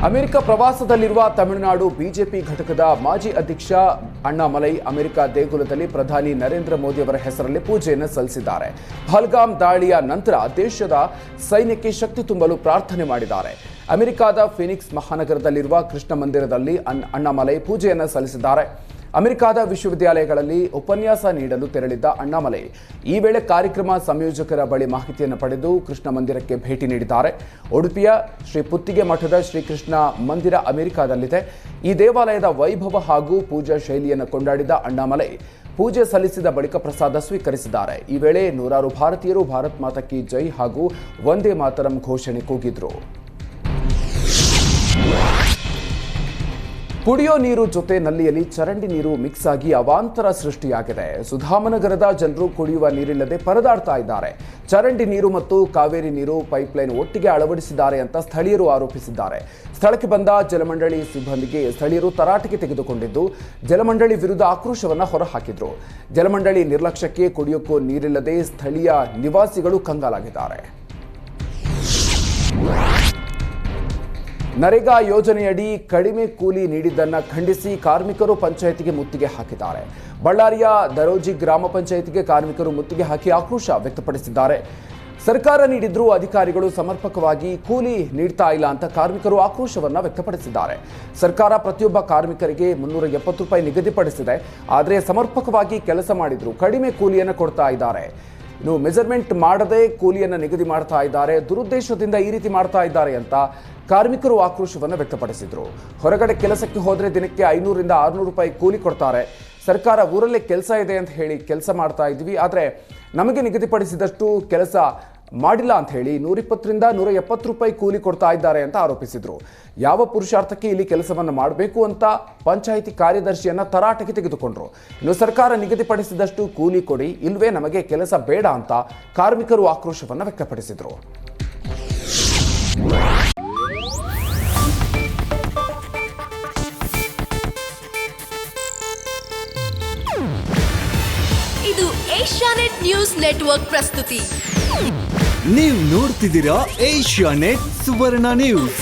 America ಪ್ರವಾಸದಲ್ಲಿರುವ Tamil Nadu BJP ಘಟಕದ ಮಾಜಿ ಅಧ್ಯಕ್ಷ ಅಣ್ಣಾಮಲೈ ಅಮೆರಿಕ ದೇಗುಲದಲ್ಲಿ ಪ್ರಧಾನಿ ನರೇಂದ್ರ ಮೋದಿ ಅವರ ಹೆಸರಲ್ಲಿ ಪೂಜೆಯನ್ನು ಸಲ್ಲಿಸಿದ್ದಾರೆ. ಪಹಲ್ಗಾಮ್ ದಾಳಿಯ ನಂತರ ದೇಶದ ಸೈನ್ಯಕ್ಕೆ ಶಕ್ತಿ ತುಂಬಲು ಪ್ರಾರ್ಥನೆ ಮಾಡಿದ್ದಾರೆ. ಅಮೆರಿಕದ ಫೀನಿಕ್ಸ್ ಮಹಾನಗರದಲ್ಲಿರುವ ಕೃಷ್ಣ ಮಂದಿರದಲ್ಲಿ ಅಣ್ಣಾಮಲೈ ಪೂಜೆಯನ್ನು ಸಲ್ಲಿಸಿದ್ದಾರೆ. ಅಮೆರಿಕದ ವಿಶ್ವವಿದ್ಯಾಲಯಗಳಲ್ಲಿ ಉಪನ್ಯಾಸ ನೀಡಲು ತೆರಳಿದ್ದ ಅಣ್ಣಾಮಲೈ ಈ ವೇಳೆ ಕಾರ್ಯಕ್ರಮ ಸಂಯೋಜಕರ ಬಳಿ ಮಾಹಿತಿಯನ್ನು ಪಡೆದು ಕೃಷ್ಣ ಮಂದಿರಕ್ಕೆ ಭೇಟಿ ನೀಡಿದ್ದಾರೆ. ಉಡುಪಿಯ ಶ್ರೀ ಪುತ್ತಿಗೆ ಮಠದ ಶ್ರೀಕೃಷ್ಣ ಮಂದಿರ ಅಮೆರಿಕದಲ್ಲಿದೆ. ಈ ದೇವಾಲಯದ ವೈಭವ ಹಾಗೂ ಪೂಜಾ ಶೈಲಿಯನ್ನು ಕೊಂಡಾಡಿದ ಅಣ್ಣಾಮಲೈ ಪೂಜೆ ಸಲ್ಲಿಸಿದ ಬಳಿಕ ಪ್ರಸಾದ ಸ್ವೀಕರಿಸಿದ್ದಾರೆ. ಈ ವೇಳೆ ನೂರಾರು ಭಾರತೀಯರು ಭಾರತ್ ಮಾತಾ ಕಿ ಜೈ ಹಾಗೂ ವಂದೇ ಮಾತರಂ ಘೋಷಣೆ ಕೂಗಿದ್ರು. ಕುಡಿಯೋ ನೀರು ಜೊತೆ ನಲ್ಲಿಯಲ್ಲಿ ಚರಂಡಿ ನೀರು ಮಿಕ್ಸ್ ಆಗಿ ಅವಾಂತರ ಸೃಷ್ಟಿಯಾಗಿದೆ. ಸುಧಾಮನಗರದ ಜನರು ಕುಡಿಯುವ ನೀರಿಲ್ಲದೆ ಪರದಾಡ್ತಾ ಇದ್ದಾರೆ. ಚರಂಡಿ ನೀರು ಮತ್ತು ಕಾವೇರಿ ನೀರು ಪೈಪ್ಲೈನ್ ಒಟ್ಟಿಗೆ ಅಳವಡಿಸಿದ್ದಾರೆ ಅಂತ ಸ್ಥಳೀಯರು ಆರೋಪಿಸಿದ್ದಾರೆ. ಸ್ಥಳಕ್ಕೆ ಬಂದ ಜಲಮಂಡಳಿ ಸಿಬ್ಬಂದಿಗೆ ಸ್ಥಳೀಯರು ತರಾಟೆಗೆ ತೆಗೆದುಕೊಂಡಿದ್ದು ಜಲಮಂಡಳಿ ವಿರುದ್ಧ ಆಕ್ರೋಶವನ್ನು ಹೊರಹಾಕಿದ್ರು. ಜಲಮಂಡಳಿ ನಿರ್ಲಕ್ಷ್ಯಕ್ಕೆ ಕುಡಿಯೋಕ್ಕೂ ನೀರಿಲ್ಲದೆ ಸ್ಥಳೀಯ ನಿವಾಸಿಗಳು ಕಂಗಾಲಾಗಿದ್ದಾರೆ. ನರೇಗಾ ಯೋಜನೆಯಡಿ ಕಡಿಮೆ ಕೂಲಿ ನೀಡಿದ್ದನ್ನು ಖಂಡಿಸಿ ಕಾರ್ಮಿಕರು ಪಂಚಾಯಿತಿಗೆ ಮುತ್ತಿಗೆ ಹಾಕಿದ್ದಾರೆ. ಬಳ್ಳಾರಿಯ ದರೋಜಿ ಗ್ರಾಮ ಪಂಚಾಯಿತಿಗೆ ಕಾರ್ಮಿಕರು ಮುತ್ತಿಗೆ ಹಾಕಿ ಆಕ್ರೋಶ ವ್ಯಕ್ತಪಡಿಸಿದ್ದಾರೆ. ಸರ್ಕಾರ ನೀಡಿದ್ರೂ ಅಧಿಕಾರಿಗಳು ಸಮರ್ಪಕವಾಗಿ ಕೂಲಿ ನೀಡ್ತಾ ಇಲ್ಲ ಅಂತ ಕಾರ್ಮಿಕರು ಆಕ್ರೋಶವನ್ನು ವ್ಯಕ್ತಪಡಿಸಿದ್ದಾರೆ. ಸರ್ಕಾರ ಪ್ರತಿಯೊಬ್ಬ ಕಾರ್ಮಿಕರಿಗೆ 370 ರೂಪಾಯಿ ನಿಗದಿಪಡಿಸಿದೆ. ಆದರೆ ಸಮರ್ಪಕವಾಗಿ ಕೆಲಸ ಮಾಡಿದ್ರು ಕಡಿಮೆ ಕೂಲಿಯನ್ನು ಕೊಡ್ತಾ ಇದ್ದಾರೆ. ಇನ್ನು ಮೆಜರ್ಮೆಂಟ್ ಮಾಡದೆ ಕೂಲಿಯನ್ನು ನಿಗದಿ ಮಾಡ್ತಾ ಇದ್ದಾರೆ. ದುರುದ್ದೇಶದಿಂದ ಈ ರೀತಿ ಮಾಡ್ತಾ ಇದ್ದಾರೆ ಅಂತ ಕಾರ್ಮಿಕರು ಆಕ್ರೋಶವನ್ನು ವ್ಯಕ್ತಪಡಿಸಿದ್ರು. ಹೊರಗಡೆ ಕೆಲಸಕ್ಕೆ ಹೋದರೆ ದಿನಕ್ಕೆ 500 ರಿಂದ 600 ರೂಪಾಯಿ ಕೂಲಿ ಕೊಡ್ತಾರೆ. ಸರ್ಕಾರ ಊರಲ್ಲೇ ಕೆಲಸ ಇದೆ ಅಂತ ಹೇಳಿ ಕೆಲಸ ಮಾಡ್ತಾ ಇದ್ವಿ, ಆದರೆ ನಮಗೆ ನಿಗದಿಪಡಿಸಿದಷ್ಟು ಕೆಲಸ ಮಾಡಿಲ್ಲ ಅಂತ ಹೇಳಿ 120 ರಿಂದ 170 ರೂಪಾಯಿ ಕೂಲಿ ಕೊಡ್ತಾ ಇದ್ದಾರೆ ಅಂತ ಆರೋಪಿಸಿದ್ರು. ಯಾವ ಪುರುಷಾರ್ಥಕ್ಕೆ ಇಲ್ಲಿ ಕೆಲಸವನ್ನು ಮಾಡಬೇಕು ಅಂತ ಪಂಚಾಯಿತಿ ಕಾರ್ಯದರ್ಶಿಯನ್ನ ತರಾಟೆಗೆ ತೆಗೆದುಕೊಂಡ್ರು. ಇನ್ನು ಸರ್ಕಾರ ನಿಗದಿಪಡಿಸಿದಷ್ಟು ಕೂಲಿ ಕೊಡಿ, ಇಲ್ವೇ ನಮಗೆ ಕೆಲಸ ಬೇಡ ಅಂತ ಕಾರ್ಮಿಕರು ಆಕ್ರೋಶವನ್ನು ವ್ಯಕ್ತಪಡಿಸಿದ್ರು. ಇದು ಏಷ್ಯಾನೆಟ್ ನ್ಯೂಸ್ ನೆಟ್ವರ್ಕ್ ಪ್ರಸ್ತುತಿ. ನೀವು ನೋಡ್ತಿದ್ದೀರಾ ಏಷ್ಯಾನೆಟ್ ಸುವರ್ಣ ನ್ಯೂಸ್.